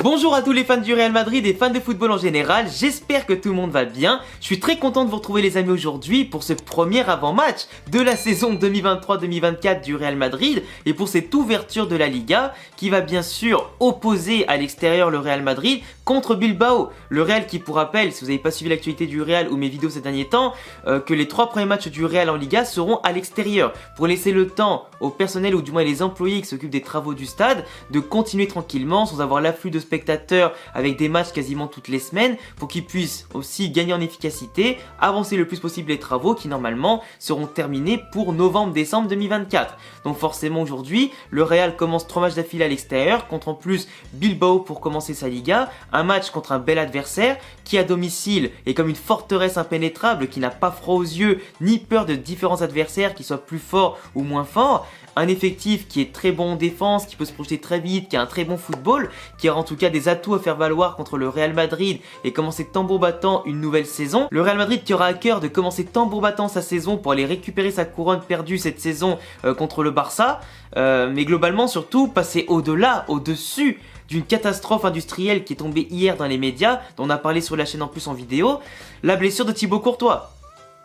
Bonjour à tous les fans du Real Madrid et fans de football en général, j'espère que tout le monde va bien. Je suis très content de vous retrouver les amis aujourd'hui pour ce premier avant-match de la saison 2023-2024 du Real Madrid et pour cette ouverture de la Liga qui va bien sûr opposer à l'extérieur le Real Madrid contre Bilbao. Le Real qui, pour rappel, si vous n'avez pas suivi l'actualité du Real ou mes vidéos ces derniers temps, que les 3 premiers matchs du Real en Liga seront à l'extérieur pour laisser le temps au personnel ou du moins les employés qui s'occupent des travaux du stade de continuer tranquillement sans avoir l'afflux de spectateurs avec des matchs quasiment toutes les semaines pour qu'ils puissent aussi gagner en efficacité, avancer le plus possible les travaux qui normalement seront terminés pour novembre-décembre 2024. Donc forcément aujourd'hui, le Real commence 3 matchs d'affilée à l'extérieur contre en plus Bilbao pour commencer sa Liga, un match contre un bel adversaire qui à domicile est comme une forteresse impénétrable qui n'a pas froid aux yeux ni peur de différents adversaires qui soient plus forts ou moins forts. Un effectif qui est très bon en défense, qui peut se projeter très vite, qui a un très bon football, qui aura en tout cas des atouts à faire valoir contre le Real Madrid et commencer tambour battant une nouvelle saison. Le Real Madrid qui aura à cœur de commencer tambour battant sa saison pour aller récupérer sa couronne perdue cette saison contre le Barça, mais globalement surtout passer au-delà, au-dessus d'une catastrophe industrielle qui est tombée hier dans les médias, dont on a parlé sur la chaîne en plus en vidéo, la blessure de Thibaut Courtois.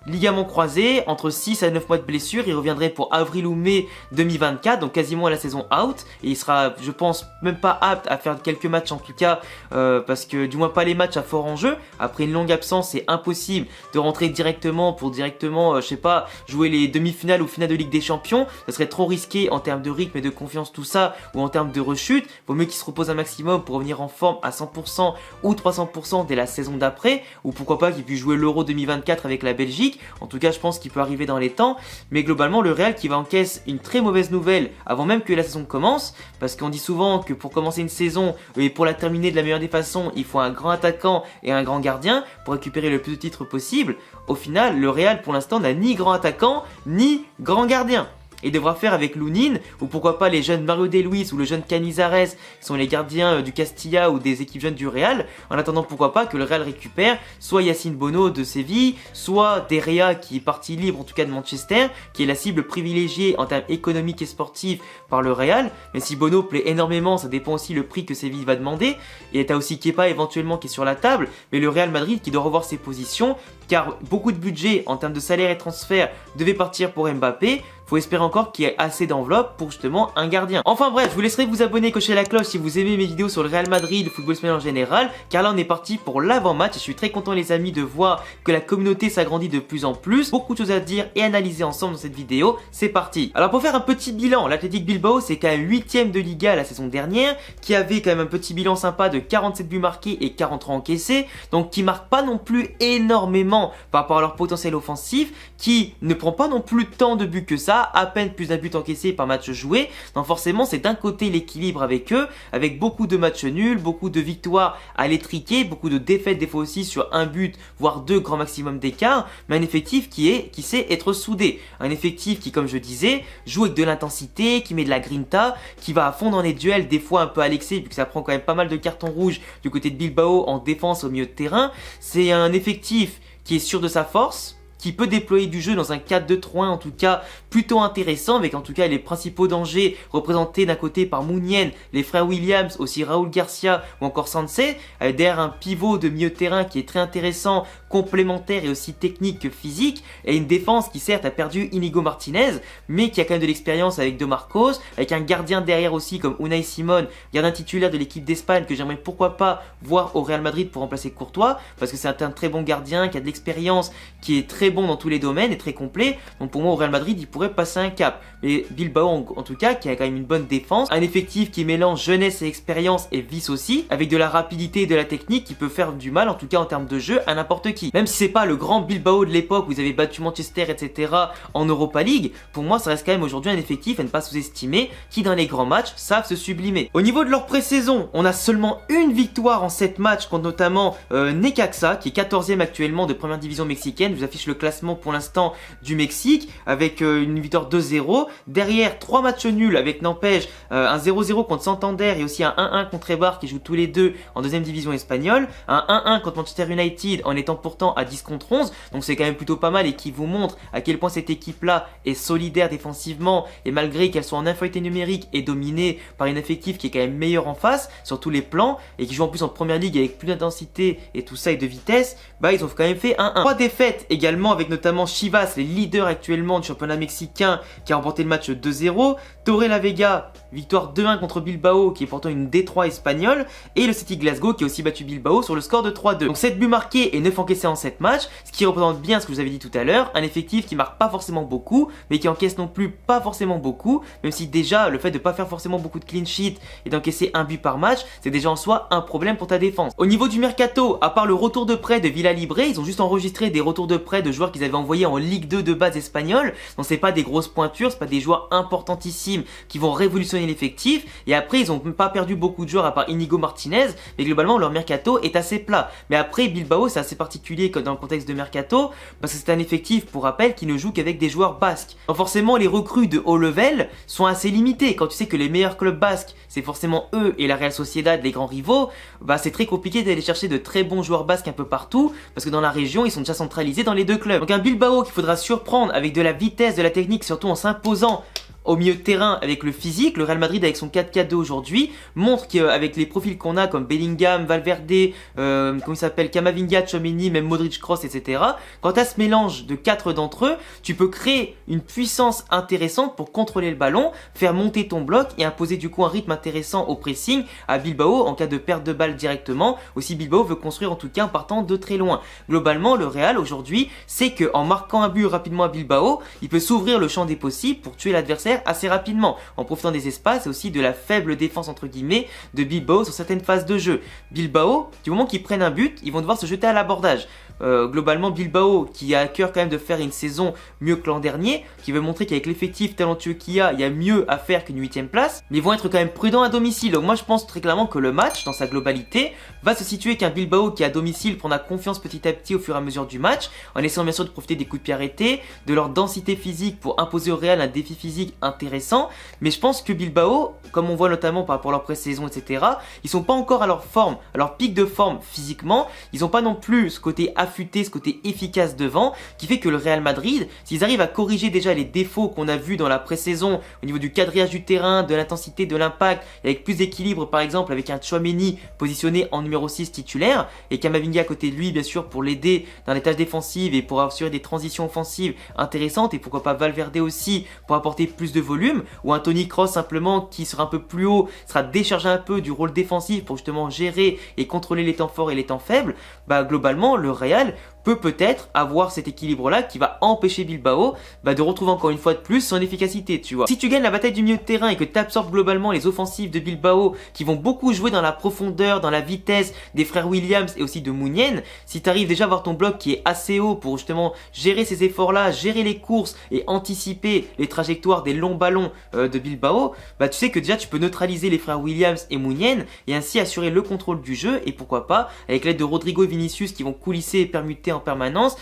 Ligament croisé, entre 6 à 9 mois de blessure, il reviendrait pour avril ou mai 2024, donc quasiment à la saison out, et il sera, je pense, même pas apte à faire quelques matchs en tout cas, parce que du moins pas les matchs à fort enjeu. Après une longue absence, c'est impossible de rentrer directement pour je sais pas, jouer les demi-finales ou finales de Ligue des Champions, ça serait trop risqué en termes de rythme et de confiance tout ça, ou en termes de rechute. Vaut mieux qu'il se repose un maximum pour revenir en forme à 100% ou 300% dès la saison d'après, ou pourquoi pas qu'il puisse jouer l'Euro 2024 avec la Belgique. En tout cas, je pense qu'il peut arriver dans les temps. Mais globalement, le Real qui va encaisser une très mauvaise nouvelle avant même que la saison commence. Parce qu'on dit souvent que pour commencer une saison et pour la terminer de la meilleure des façons, il faut un grand attaquant et un grand gardien pour récupérer le plus de titres possible. Au final, le Real pour l'instant n'a ni grand attaquant ni grand gardien. Et devra faire avec Lunin, ou pourquoi pas les jeunes Mario De Luis ou le jeune Canizares, qui sont les gardiens du Castilla ou des équipes jeunes du Real. En attendant, pourquoi pas que le Real récupère soit Yacine Bono de Séville, soit Derrea qui est parti libre en tout cas de Manchester, qui est la cible privilégiée en termes économiques et sportifs par le Real. Mais si Bono plaît énormément, ça dépend aussi le prix que Séville va demander. Et t'as aussi Kepa éventuellement qui est sur la table, mais le Real Madrid qui doit revoir ses positions, car beaucoup de budget en termes de salaire et transfert devait partir pour Mbappé. Faut espérer encore qu'il y ait assez d'enveloppe pour justement un gardien. Enfin bref, je vous laisserai vous abonner, cocher la cloche si vous aimez mes vidéos sur le Real Madrid, le football espagnol en général, car là on est parti pour l'avant-match et je suis très content les amis de voir que la communauté s'agrandit de plus en plus. Beaucoup de choses à dire et analyser ensemble dans cette vidéo, c'est parti. Alors pour faire un petit bilan, l'Athletic Bilbao c'est quand même 8ème de Liga la saison dernière, qui avait quand même un petit bilan sympa de 47 buts marqués et 43 encaissés, donc qui marque pas non plus énormément par rapport à leur potentiel offensif, qui ne prend pas non plus tant de buts que ça, à peine plus d'un but encaissé par match joué. Donc forcément c'est d'un côté l'équilibre avec eux, avec beaucoup de matchs nuls, beaucoup de victoires à l'étriquer, beaucoup de défaites des fois aussi sur un but, voire 2 grand maximum d'écart, mais un effectif qui sait être soudé. Un effectif qui, comme je disais, joue avec de l'intensité, qui met de la grinta, qui va à fond dans les duels, des fois un peu à l'excès, vu que ça prend quand même pas mal de cartons rouges du côté de Bilbao en défense au milieu de terrain. C'est un effectif qui est sûr de sa force, qui peut déployer du jeu dans un 4-2-3-1 en tout cas plutôt intéressant, avec en tout cas les principaux dangers représentés d'un côté par Mounien, les frères Williams, aussi Raúl Garcia ou encore Sancet, derrière un pivot de milieu de terrain qui est très intéressant, complémentaire et aussi technique que physique, et une défense qui certes a perdu Inigo Martinez, mais qui a quand même de l'expérience avec De Marcos, avec un gardien derrière aussi comme Unai Simon, gardien titulaire de l'équipe d'Espagne que j'aimerais pourquoi pas voir au Real Madrid pour remplacer Courtois, parce que c'est un très bon gardien qui a de l'expérience, qui est très bon dans tous les domaines et très complet. Donc pour moi au Real Madrid il pourrait passer un cap. Mais Bilbao en tout cas qui a quand même une bonne défense, un effectif qui mélange jeunesse et expérience et vice aussi, avec de la rapidité et de la technique qui peut faire du mal en tout cas en termes de jeu à n'importe qui. Même si c'est pas le grand Bilbao de l'époque où ils avaient battu Manchester etc en Europa League, pour moi ça reste quand même aujourd'hui un effectif à ne pas sous-estimer, qui dans les grands matchs savent se sublimer. Au niveau de leur pré-saison, on a seulement une victoire en 7 matchs contre notamment Necaxa qui est 14e actuellement de première division mexicaine. Je vous affiche le classement pour l'instant du Mexique avec une victoire 2-0. Derrière, 3 matchs nuls avec n'empêche un 0-0 contre Santander et aussi un 1-1 contre Eibar qui jouent tous les deux en deuxième division espagnole. Un 1-1 contre Manchester United en étant pourtant à 10 contre 11. Donc c'est quand même plutôt pas mal et qui vous montre à quel point cette équipe-là est solidaire défensivement et malgré qu'elle soit en infériorité numérique et dominée par une effectif qui est quand même meilleure en face sur tous les plans et qui joue en plus en première ligue avec plus d'intensité et tout ça et de vitesse, bah ils ont quand même fait 1-1. 3 défaites également avec notamment Chivas, les leaders actuellement du championnat mexicain qui a remporté le match 2-0. Torrelavega, victoire 2-1 contre Bilbao qui est pourtant une D3 espagnole et le Celtic Glasgow qui a aussi battu Bilbao sur le score de 3-2. Donc 7 buts marqués et 9 encaissés en 7 matchs, ce qui représente bien ce que je vous avais dit tout à l'heure, un effectif qui marque pas forcément beaucoup mais qui encaisse non plus pas forcément beaucoup, même si déjà le fait de pas faire forcément beaucoup de clean sheet et d'encaisser un but par match, c'est déjà en soi un problème pour ta défense. Au niveau du mercato, à part le retour de prêt de Villa-Libre, ils ont juste enregistré des retours de prêt de joueurs qu'ils avaient envoyés en Ligue 2 de base espagnole, donc c'est pas des grosses pointures, c'est pas des joueurs importantissimes qui vont révolutionner l'effectif, et après ils ont pas perdu beaucoup de joueurs à part Inigo Martinez, mais globalement leur mercato est assez plat. Mais après Bilbao c'est assez particulier dans le contexte de mercato, parce que c'est un effectif, pour rappel, qui ne joue qu'avec des joueurs basques. Donc forcément les recrues de haut level sont assez limitées, quand tu sais que les meilleurs clubs basques c'est forcément eux et la Real Sociedad, les grands rivaux, bah c'est très compliqué d'aller chercher de très bons joueurs basques un peu partout, parce que dans la région ils sont déjà centralisés dans les deux clubs. Donc un Bilbao qu'il faudra surprendre avec de la vitesse, de la technique, surtout en s'imposant au milieu de terrain avec le physique. Le Real Madrid avec son 4-4-2 aujourd'hui montre qu'avec les profils qu'on a comme Bellingham, Valverde, comment il s'appelle, Camavinga, Tchouaméni, même Modric, Kroos, etc. Quand tu as ce mélange de 4 d'entre eux, tu peux créer une puissance intéressante pour contrôler le ballon, faire monter ton bloc et imposer du coup un rythme intéressant au pressing à Bilbao en cas de perte de balle directement. Aussi Bilbao veut construire en tout cas en partant de très loin. Globalement le Real aujourd'hui c'est qu'en marquant un but rapidement à Bilbao, il peut s'ouvrir le champ des possibles pour tuer l'adversaire assez rapidement, en profitant des espaces et aussi de la faible défense entre guillemets de Bilbao sur certaines phases de jeu. Bilbao, du moment qu'ils prennent un but, ils vont devoir se jeter à l'abordage. Globalement Bilbao qui a à cœur quand même de faire une saison mieux que l'an dernier, qui veut montrer qu'avec l'effectif talentueux qu'il y a, il y a mieux à faire qu'une 8ème place, mais ils vont être quand même prudents à domicile. Donc moi je pense très clairement que le match dans sa globalité va se situer qu'un Bilbao qui à domicile prendra confiance petit à petit au fur et à mesure du match, en essayant bien sûr de profiter des coups de pied arrêtés, de leur densité physique pour imposer au Real un défi physique intéressant. Mais je pense que Bilbao, comme on voit notamment par rapport à leur pré-saison, etc., ils sont pas encore à leur forme, à leur pic de forme physiquement. Ils ont pas non plus ce côté affûté, ce côté efficace devant, qui fait que le Real Madrid, s'ils arrivent à corriger déjà les défauts qu'on a vus dans la pré-saison au niveau du quadrillage du terrain, de l'intensité, de l'impact, avec plus d'équilibre par exemple avec un Tchouaméni positionné en numéro 6 titulaire, et Camavinga à côté de lui bien sûr pour l'aider dans les tâches défensives et pour assurer des transitions offensives intéressantes, et pourquoi pas Valverde aussi pour apporter plus de volume, ou un Toni Kroos simplement qui sera un peu plus haut, sera déchargé un peu du rôle défensif pour justement gérer et contrôler les temps forts et les temps faibles. Bah globalement le Real peut-être avoir cet équilibre là qui va empêcher Bilbao de retrouver encore une fois de plus son efficacité, tu vois. Si tu gagnes la bataille du milieu de terrain et que tu absorbes globalement les offensives de Bilbao qui vont beaucoup jouer dans la profondeur, dans la vitesse des frères Williams et aussi de Mounienne, si tu arrives déjà à avoir ton bloc qui est assez haut pour justement gérer ces efforts là, gérer les courses et anticiper les trajectoires des longs ballons de Bilbao, tu sais que déjà tu peux neutraliser les frères Williams et Mounienne et ainsi assurer le contrôle du jeu, et pourquoi pas avec l'aide de Rodrigo et Vinicius qui vont coulisser et permuter en permanence,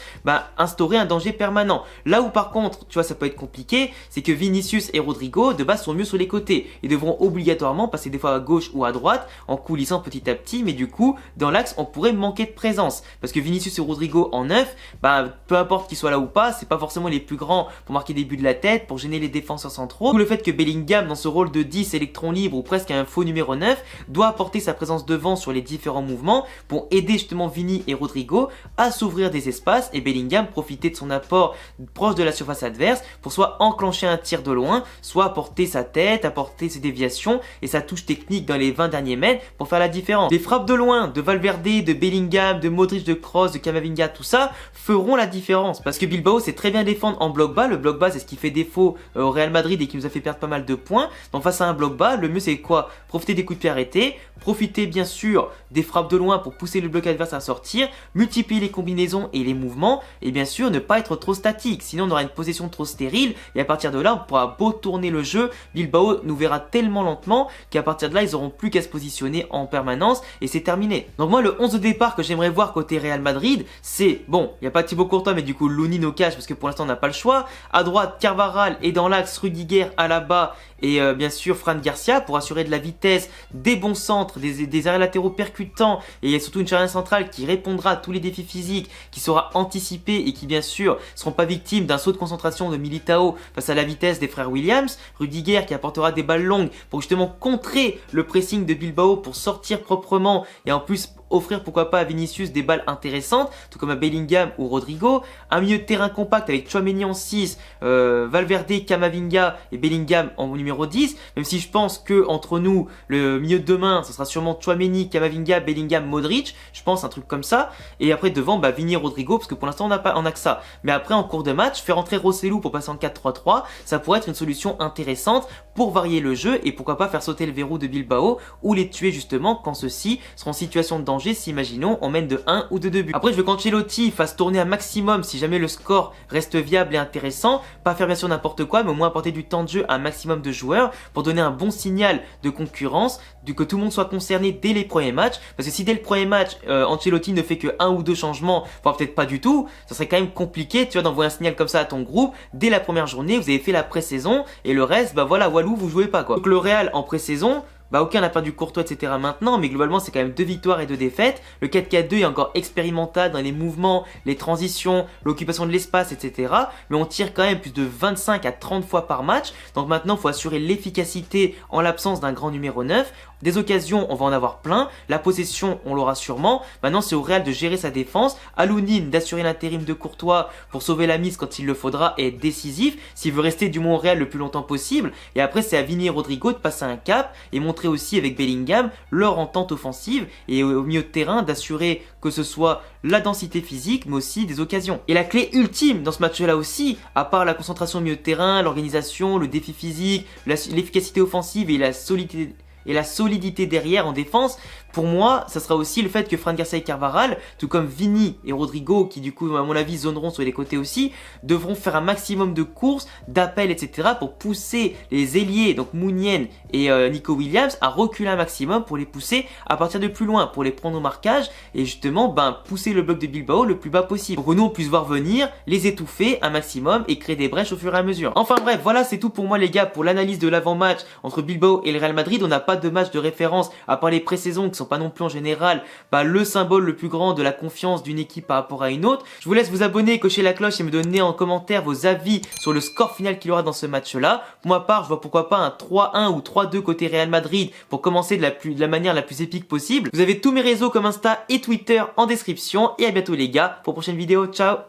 instaurer un danger permanent. Là où par contre, tu vois, ça peut être compliqué, c'est que Vinicius et Rodrigo de base sont mieux sur les côtés et devront obligatoirement passer des fois à gauche ou à droite en coulissant petit à petit, mais du coup dans l'axe on pourrait manquer de présence parce que Vinicius et Rodrigo en neuf, peu importe qu'ils soient là ou pas, c'est pas forcément les plus grands pour marquer des buts de la tête, pour gêner les défenseurs centraux. Ou le fait que Bellingham dans ce rôle de 10 électron libre ou presque un faux numéro 9 doit apporter sa présence devant sur les différents mouvements pour aider justement Vini et Rodrigo à s'ouvrir des espaces, et Bellingham profiter de son apport proche de la surface adverse pour soit enclencher un tir de loin, soit apporter sa tête, apporter ses déviations et sa touche technique dans les 20 derniers mètres pour faire la différence. Les frappes de loin de Valverde, de Bellingham, de Modric, de Kroos, de Camavinga, tout ça feront la différence parce que Bilbao sait très bien défendre en bloc bas. Le bloc bas c'est ce qui fait défaut au Real Madrid et qui nous a fait perdre pas mal de points. Donc face à un bloc bas, le mieux c'est quoi? Profiter des coups de pied arrêtés, profiter bien sûr des frappes de loin pour pousser le bloc adverse à sortir, multiplier les combinaisons combinaisons et les mouvements, et bien sûr ne pas être trop statique, sinon on aura une possession trop stérile, et à partir de là on pourra beau tourner le jeu, Bilbao nous verra tellement lentement qu'à partir de là ils auront plus qu'à se positionner en permanence et c'est terminé. Donc moi le 11 de départ que j'aimerais voir côté Real Madrid, c'est, bon, il n'y a pas Thibaut Courtois mais du coup Lounine au cache parce que pour l'instant on n'a pas le choix, à droite Carvajal et dans l'axe Rudiger, Alaba et bien sûr Fran Garcia pour assurer de la vitesse, des bons centres, des arrêts latéraux percutants et surtout une charnière centrale qui répondra à tous les défis physiques, qui sera anticipée et qui bien sûr ne seront pas victimes d'un saut de concentration de Militao face à la vitesse des frères Williams, Rudiger qui apportera des balles longues pour justement contrer le pressing de Bilbao pour sortir proprement et en plus offrir pourquoi pas à Vinicius des balles intéressantes, tout comme à Bellingham ou Rodrigo, un milieu de terrain compact avec Tchouaméni en 6, Valverde, Camavinga et Bellingham en numéro 10, même si je pense que entre nous, le milieu de demain, ce sera sûrement Tchouaméni, Camavinga, Bellingham, Modric, je pense un truc comme ça, et après devant, Vini, Rodrigo, parce que pour l'instant on a que ça, mais après en cours de match, faire entrer Rossellou pour passer en 4-3-3, ça pourrait être une solution intéressante pour varier le jeu et pourquoi pas faire sauter le verrou de Bilbao ou les tuer justement quand ceux-ci seront en situation de danger si imaginons on mène de 1 ou de 2 buts. Après je veux qu'Ancelotti fasse tourner un maximum si jamais le score reste viable et intéressant, pas faire bien sûr n'importe quoi mais au moins apporter du temps de jeu à un maximum de joueurs pour donner un bon signal de concurrence, que tout le monde soit concerné dès les premiers matchs, parce que si dès le premier match Ancelotti ne fait que 1 ou 2 changements, voire peut-être pas du tout, ça serait quand même compliqué tu vois d'envoyer un signal comme ça à ton groupe dès la première journée, vous avez fait la pré-saison et le reste bah voilà Walou vous jouez pas quoi. Donc le Real en pré-saison, bah ok on a perdu Courtois etc maintenant mais globalement c'est quand même 2 victoires et 2 défaites. Le 4-4-2 est encore expérimental dans les mouvements, les transitions, l'occupation de l'espace etc. Mais on tire quand même plus de 25 à 30 fois par match. Donc maintenant il faut assurer l'efficacité en l'absence d'un grand numéro 9. Des occasions on va en avoir plein, la possession on l'aura sûrement. Maintenant c'est au Real de gérer sa défense, à Lounine d'assurer l'intérim de Courtois pour sauver la mise quand il le faudra et être décisif s'il veut rester du moins au Real le plus longtemps possible. Et après c'est à Vini et Rodrigo de passer un cap et montrer aussi avec Bellingham leur entente offensive et au milieu de terrain d'assurer que ce soit la densité physique mais aussi des occasions. Et la clé ultime dans ce match là aussi, à part la concentration au milieu de terrain, l'organisation, le défi physique, l'efficacité offensive et la solidité derrière en défense, pour moi, ça sera aussi le fait que Fran Garcia et Carvajal, tout comme Vini et Rodrigo, qui du coup, à mon avis, zoneront sur les côtés aussi, devront faire un maximum de courses, d'appels, etc. pour pousser les ailiers, donc Mounien et Nico Williams, à reculer un maximum pour les pousser à partir de plus loin, pour les prendre au marquage et justement pousser le bloc de Bilbao le plus bas possible. Pour que nous, on puisse voir venir, les étouffer un maximum et créer des brèches au fur et à mesure. Enfin bref, voilà, c'est tout pour moi les gars, pour l'analyse de l'avant-match entre Bilbao et le Real Madrid. On n'a pas de match de référence, à part les pré-saisons qui sont pas non plus en général le symbole le plus grand de la confiance d'une équipe par rapport à une autre. Je vous laisse vous abonner, cocher la cloche et me donner en commentaire vos avis sur le score final qu'il y aura dans ce match-là. Pour ma part, je vois pourquoi pas un 3-1 ou 3-2 côté Real Madrid pour commencer de la manière la plus épique possible. Vous avez tous mes réseaux comme Insta et Twitter en description et à bientôt les gars pour une prochaine vidéo. Ciao!